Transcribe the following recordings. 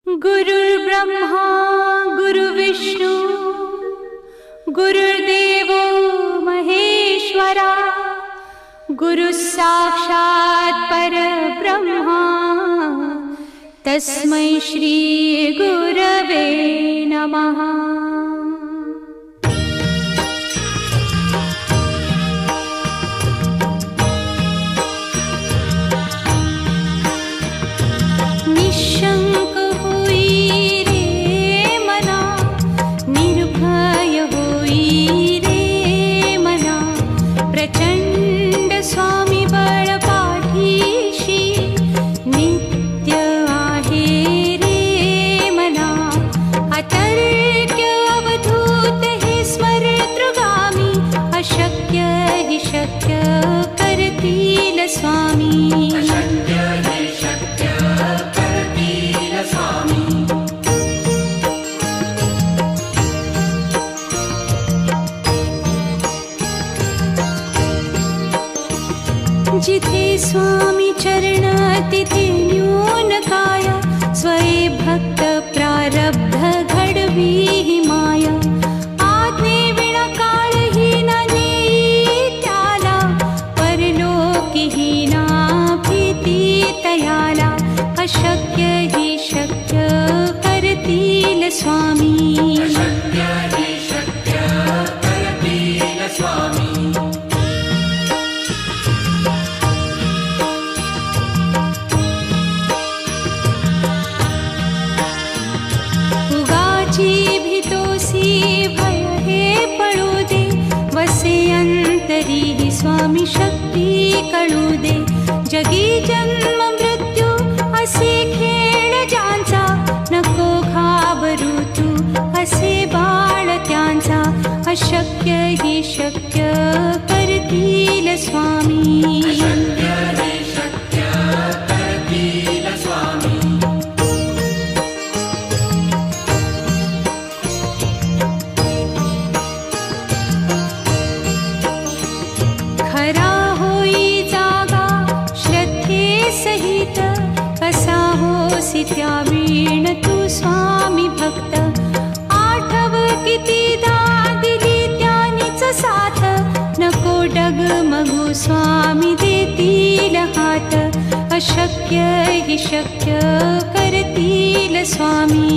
गुरुर्ब्रह्मा गुरुविष्णू गुरुर्देवो महेश्वरा गुरुः साक्षात् परब्रह्मा तस्मै श्री गुरवे नमः। निशंक होई रे मना, निर्भय होई रे मना, प्रचंड स्वामी बळ पाठीशी नित्य आहे रे मना। अतर्क्य अवधूत हे स्मरतृगामी, अशक्य हि शक्य करतील स्वामी। जिथे स्वामी चरण तिथे न्यून काया, स्वये भक्त प्रारब्ध घडवी ही माया। आज्ञे विना काळही ना नेई त्याला, परलोकी ही ना भीती तयाला। अशक्य ही शक्य करतील स्वामी। स्वामी शक्ती कळू दे, जगी जन्म मृत्यू असे खेळ ज्यांचा। नको घाबरू तू असे बाळ त्यांचा, अशक्य ही शक्य करतील स्वामी। खरा होई जागा श्रद्धे सहित, कसा होसी त्या वीण तू स्वामी भक्त। आठव कितीदा दिली त्यानीच साथ, नको डगमगू स्वामी देतील हात। अशक्य हि शक्य करतील स्वामी।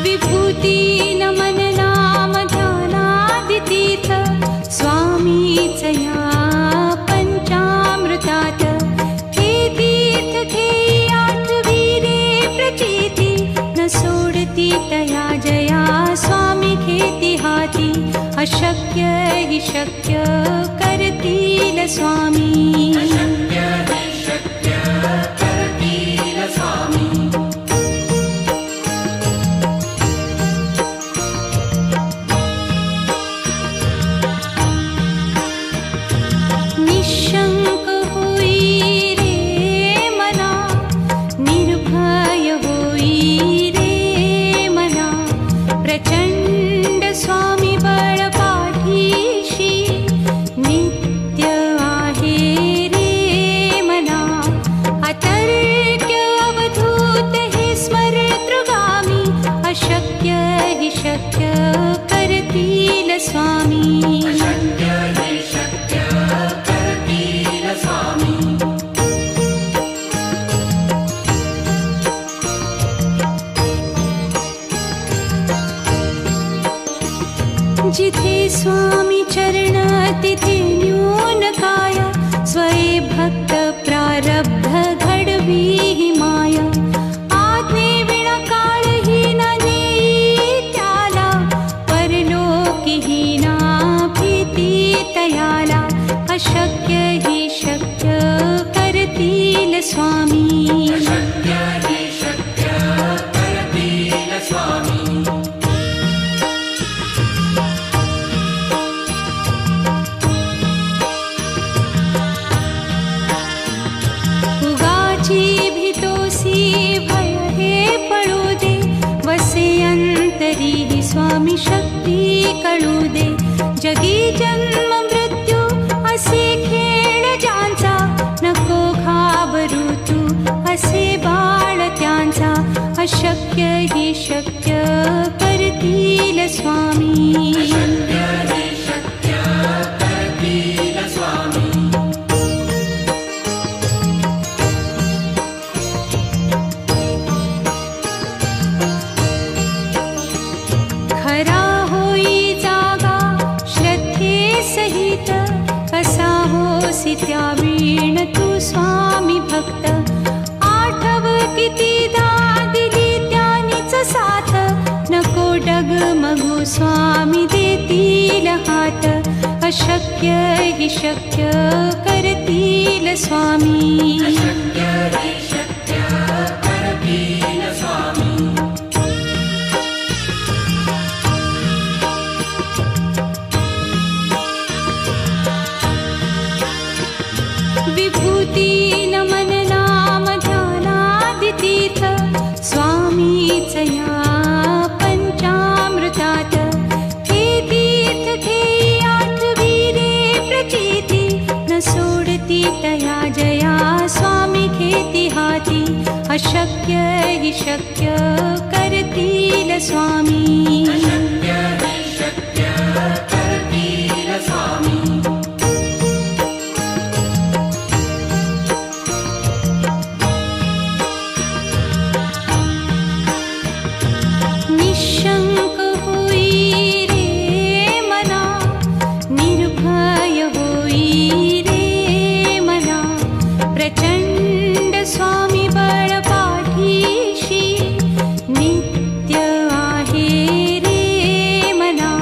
विभूती नमन नाम ध्यानादितीर्थ, स्वामीच या पंचामृतात। हे तीर्थ घेई आठवी रे प्रचिती, न सोडती तया जया स्वामी घेती हाती। अशक्य हि शक्य करतील स्वामी। निशंक होई रे मना, निर्भय होई रे मना, प्रचंड स्वामी बळ पाठीशी नित्य आहे रे मना। अतर्क्य अवधूत हे स्मरतृगामी, अशक्य हि शक्य करतील स्वामी। जिथे स्वामी चरण तिथे न्यून काया, स्वये भक्त प्रारब्ध घडवी ही माया। आज्ञे विना काळही ना नेई त्याला, परलोकी ही ना भीती तयाला। अशक्य ही शक्य करतील स्वामी। उगाची भीतोसी भय हे पळू दे, वसे अंत स्वामी शक्ती कळू दे. जगी जन्म मृत्यू असे खेळ ज्यांचा, नको घाबरू तू असे बाळ त्यांचा. अशक्य ही शक्य करतील स्वामी. खरा होई जागा श्रद्धे सहित, कसा होसी त्या वीण तू स्वामी भक्त. आठव कितीदा दिली त्यानीच साथ, नको डगमगू स्वामी देतील हात. अशक्य ही शक्य करतील स्वामी. विभूती नमन नाम ध्यानादितीर्थ, स्वामीच या पंचामृतात. हे तीर्थ घेई आठवी रे प्रचिती, न सोडती तया जया स्वामी घेती हाती. अशक्य ही शक्य करतील स्वामी. निशंक होई रे मना, निर्भय होई रे मना. प्रचंड स्वामी बळ पाठीशी, नित्य आहे रे मना.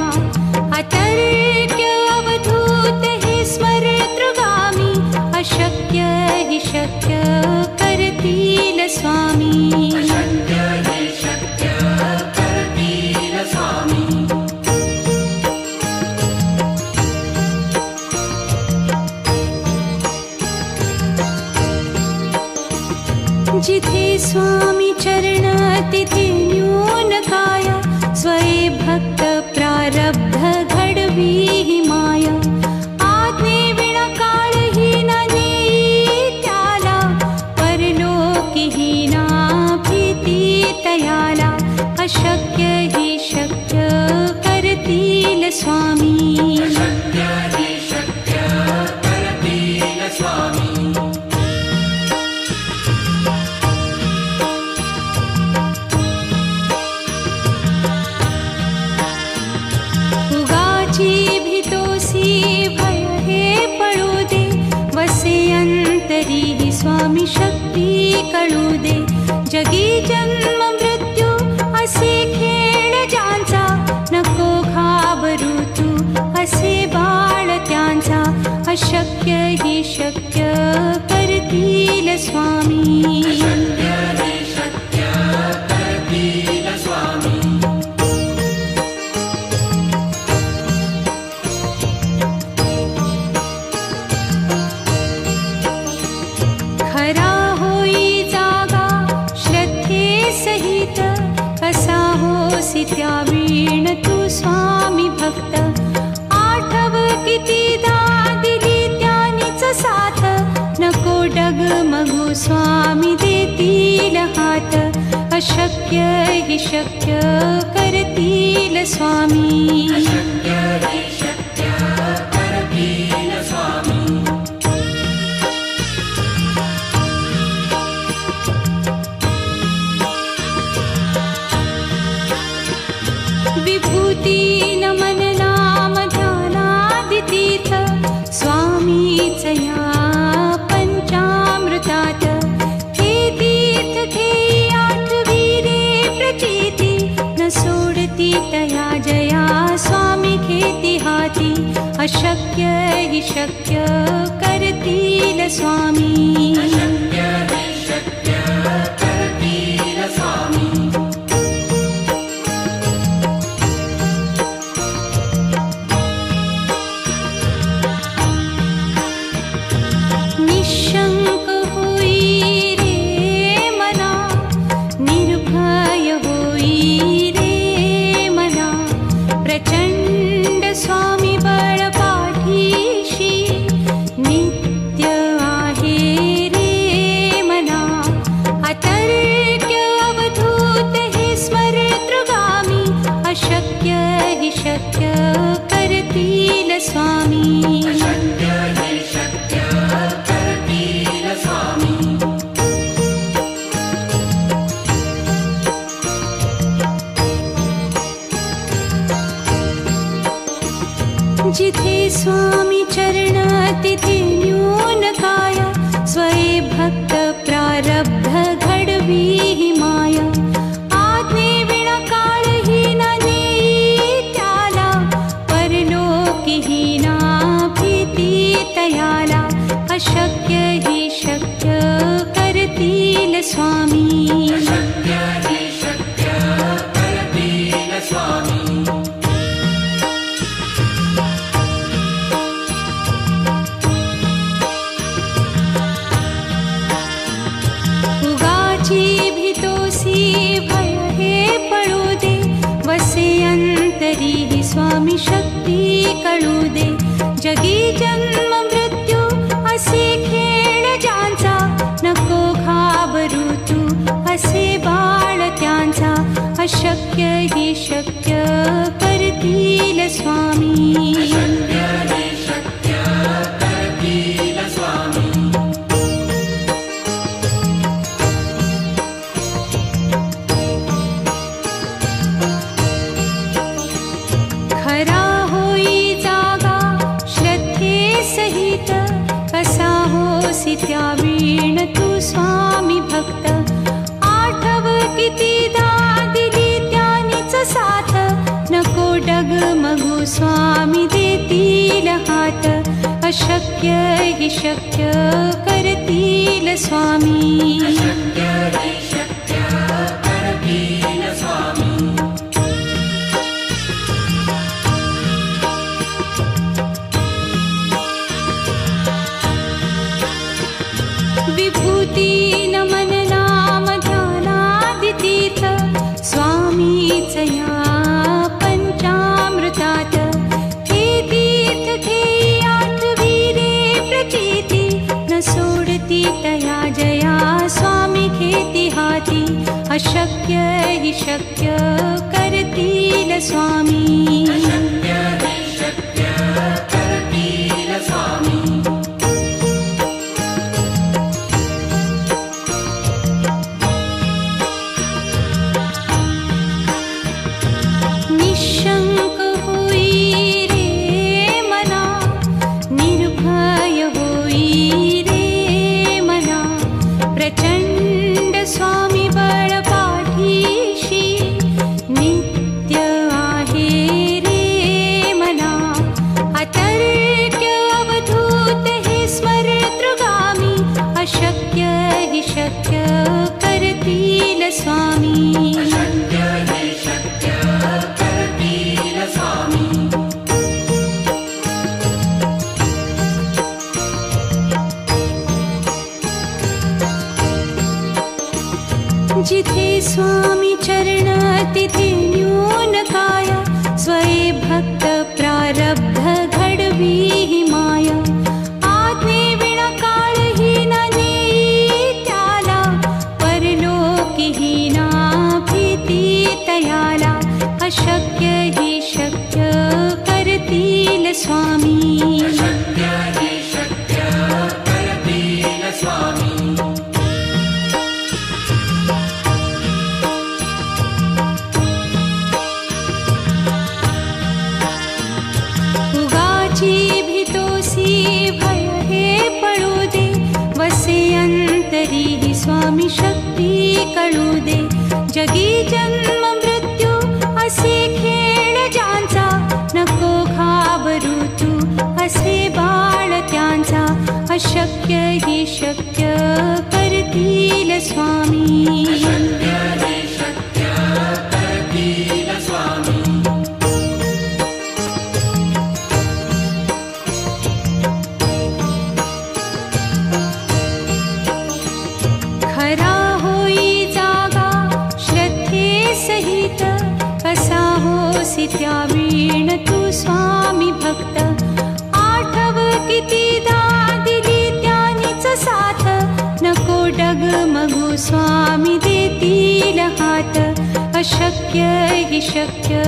अतर्क्य अवधूत हे स्मरतृगामी, अशक्य हि शक्य करतील स्वामी. जिथे स्वामी चरण तिथे न्यून काया, स्वये भक्त प्रारब्ध घडवी ही माया. आज्ञे विना काळही न नेई त्याला, परलोकीही ना भीती तयाला. अशक्य ही शक्य करतील स्वामी. भीतोसी भय हे पळू दे, वसे अंतरी ही स्वामी शक्ती कळू दे. जगी जन्म मृत्यू असे खेळ ज्यांचा, नको घाबरू तू असे बाळ त्यांचा. अशक्य ही शक्य करतील स्वामी. खरा होई जागा श्रद्धे सहित, कसा होसी त्या वीण तू स्वामी भक्त. आठव कितीदा दिली त्यानीच साथ, नको डगमगू स्वामी देतील हात. अशक्य हि शक्य करतील स्वामी. विभूती नमन नाम ध्यानादितीर्थ, स्वामीच या पंचामृतात. हे तीर्थ घेई आठवी रे प्रचिती, न सोडती तया जया स्वामी घेती हाती. अशक्य हि शक्य करतील स्वामी. निशंक होई रे मना, निर्भय होई रे मना. शक्य करतील स्वामी. अशक्य हि शक्य करतील स्वामी. जिथे स्वामी चरण तिथे न्यून काय. स्वये भक्त प्रारब्ध घडवी ही माया. आज्ञे विना काळहीन नेई त्याला. परलोकीहीना भीती तयाला. अशक्य हि शक्य करतील स्वामी. अशक्य हि शक्य करतील स्वामी. भय हे पळू दे. वसे अंतरी ही स्वामी शक्ती कळू दे. जगी जन्म मृत्यू असे खेळ ज्यांचा. नको घाबरू तू असे बाळ त्यांचा. अशक्य हि शक्य करतील स्वामी. अशक्य हि शक्य करतील स्वामी. खरा होई जागा श्रद्धे सहित. कसा होसी त्या वीण तू स्वामी भक्त. आठव कितीदा दिली त्यानीच साथ. नको डगमगू स्वामी देतील हात. अशक्य हि शक्य करतील स्वामी. अशक्य हि शक्य करतील स्वामी. विभूती नमन नाम ध्यानादितीर्थ. स्वामीच या पंचामृतात. हे तीर्थ घेई आठवी रे प्रचिती. न सोडती तया जया स्वामी घेती हाती. अशक्य हि शक्य करतील स्वामी. अशक्य हि शक्य करतील स्वामी. निशंक होई रे मना. निर्भय होई रे मना. प्रचंड स्वामी बळ पाठीशी. नित्य आहे रे मना. अतर्क्य अवधूत हे स्मरतृगामी. अशक्य हि शक्य करतील स्वामी. अशक्य हि शक्य करतील स्वामी. जिथे स्वामी चरण तिथे न्यून काय. स्वये भक्त प्रारब्ध घडवी ही माया. आज्ञे विना काळहीन नेई त्याला. परलोकीहीना भीती तयाला. अशक्य हि शक्य करतील स्वामी. अशक्य हि शक्य करतील स्वामी. उगाची भीतोसी भय हे पळू दे. वसे अंतरी ही स्वामी शक्ती कळू दे. जगी जन्म मृत्यू असे खेळ ज्यांचा. नको घाबरू तू असे बाळ त्यांचा. अशक्य हि शक्य करतील स्वामी. अशक्य हि शक्य करतील स्वामी. खरा होई जागा श्रद्धे सहित. कसा होसी त्या वीण तू स्वामी भक्त. आठव कितीदा दिली त्यानीच साथ. नको डगमगू स्वामी देतील हात. अशक्य हि शक्य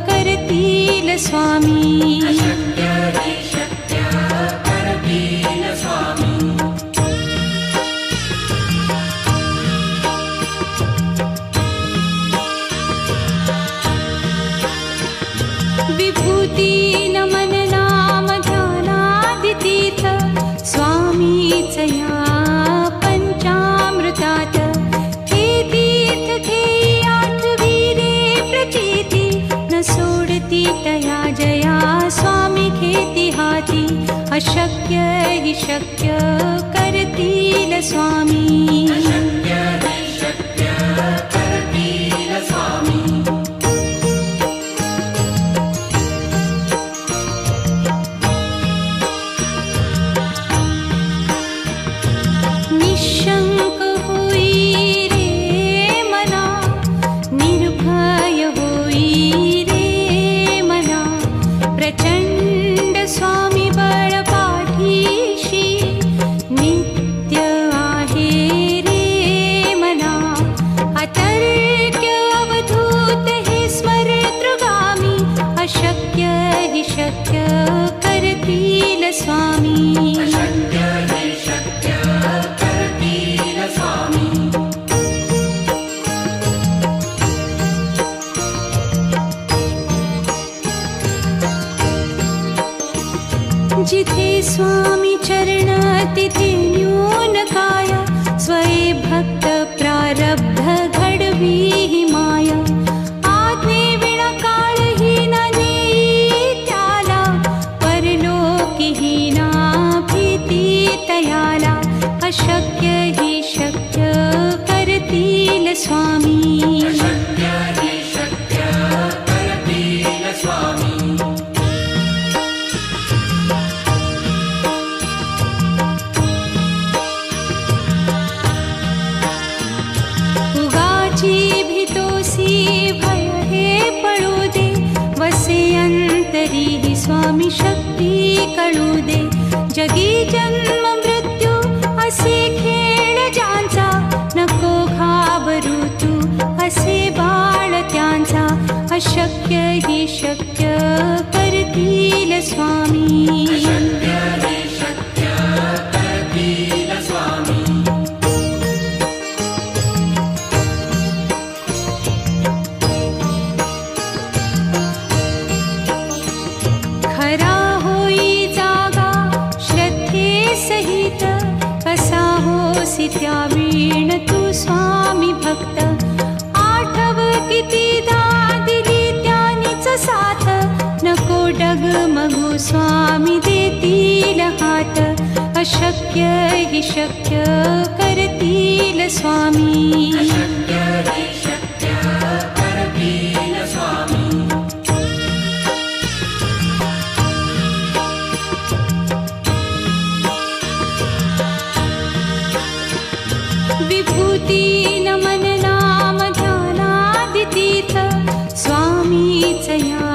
करतील करतील स्वामी. अशक्य हि शक्य करतील स्वामी. विभूती नमन नाम ध्यानादितीर्थ स्वामीच या पंचामृतात. हे तीर्थ घेई आठवी रे प्रचिती, न सोडती तया जया स्वामी घेती हाती. अशक्य हि शक्य करतील स्वामी. अशक्य हि शक्य करतील स्वामी. निशंक होई रे मना, निर्भय होई रे मना. प्रचंड स्वामी बळ पाठीशी, नित्य आहे रे मना. अतर्क्य अवधूत हे स्मरतृगामी. अशक्य हि शक्य करतील स्वामी. अशक्य हि शक्य करतील स्वामी. जिथे स्वामी चरण तिथे न्यून काय. स्वये भक्त प्रारब्ध घडवी ही माया. आज्ञे विना काळही न नेई त्याला. परलोकी ही ना भीती तयाला. अशक्य हि शक्य करतील स्वामी. अशक्य हि शक्य करतील स्वामी. उगाची भीतोसी भय हे पळू दे. वसे अंतरी ही स्वामी शक्ती कळू दे. जगी जन्म मृत्यू असे खेळ ज्यांचा. नको घाबरू तू असे बाळ त्यांचा. अशक्य हि शक्य करतील स्वामी. अशक्य हि शक्य करतील स्वामी. खरा होई जागा श्रद्धे सहित. कसा होसी त्या वीण तू स्वामी भक्त. आठव कितीदा दिली त्यानीच साथ. नको डगमगू स्वामी देतील हात. अशक्य हि शक्य करतील स्वामी. अशक्य हि शक्य करतील स्वामी. विभूती नमन नाम ध्यानादितीर्थ स्वामीच या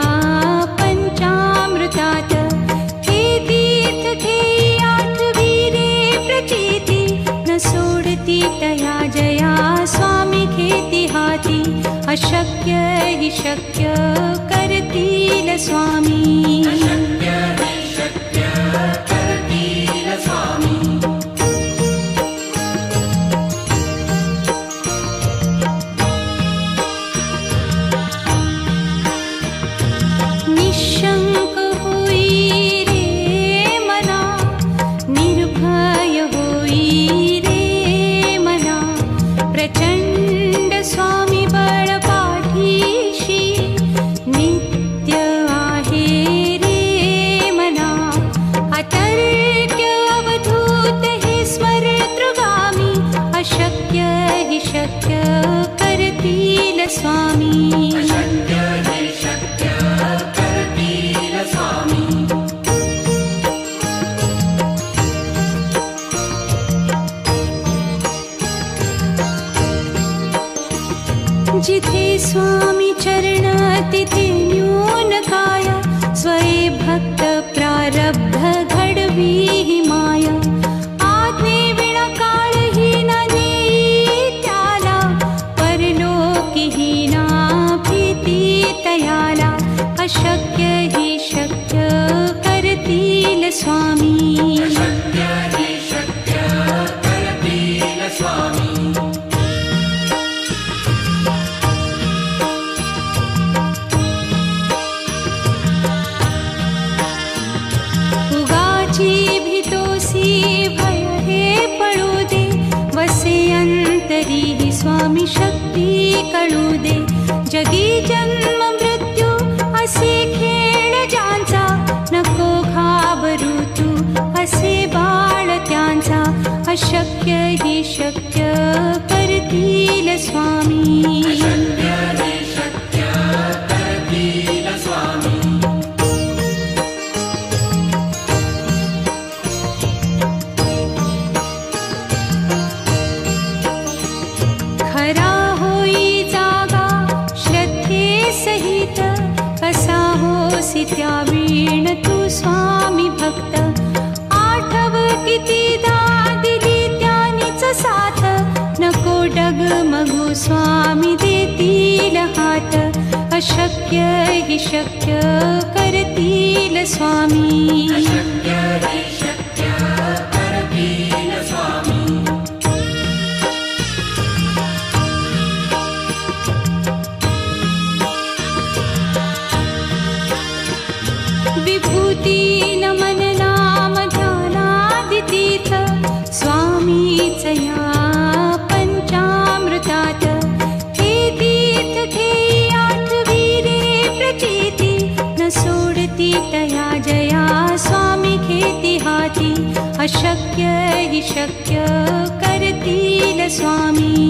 पंचामृतात. हे तीर्थ घेई आठवी रे प्रचिती, न सोडती तया जया स्वामी घेती हाती. अशक्य हि शक्य करतील स्वामी. अशक्य हि शक्य करतील स्वामी. निशंक होई रे मना, निर्भय होई रे मना. प्रचंड स्वामी बळ पाठीशी, नित्य आहे रे मना. अतर्क्य अवधूत हे स्मरतृगामी. अशक्य हि शक्य करतील स्वामी. अशक्य हि शक्य करतील स्वामी. जिथे स्वामी चरण तिथे न्यून काय. स्वये भक्त प्रारब्ध घडवी ही माया. आज्ञे विना काळही न नेई त्याला. परलोकी ही ना भीती तयाला. अशक्य हि शक्य करतील स्वामी. अशक्य हि शक्य करतील स्वामी. उगाची भीतोसी भय हे पळू दे, वसे अंतरी ही स्वामी शक्ती कळू दे. जगी जन्म मृत्यू असे खेळ ज्यांचा, नको घाबरू तू असे बाळ त्यांचा. अशक्य हि शक्य करतील स्वामी. अशक्य हि शक्य करतील स्वामी. खरा होई जागा श्रद्धे सहित, कसा होसी त्या वीण तू स्वामी भक्त. आठव कितीदा दिली त्यानीच साथ, नको डगमगू स्वामी देतील हात. अशक्य हि शक्य करतील स्वामी. अशक्य हि शक्य करतील स्वामी. विभूती नमन नाम ध्यानादितीर्थ, स्वामीच या पंचामृतात. हे तीर्थ घेई आठवी रे प्रचिती, न सोडती तया जया स्वामी घेती हाती. अशक्य हि शक्य करतील स्वामी.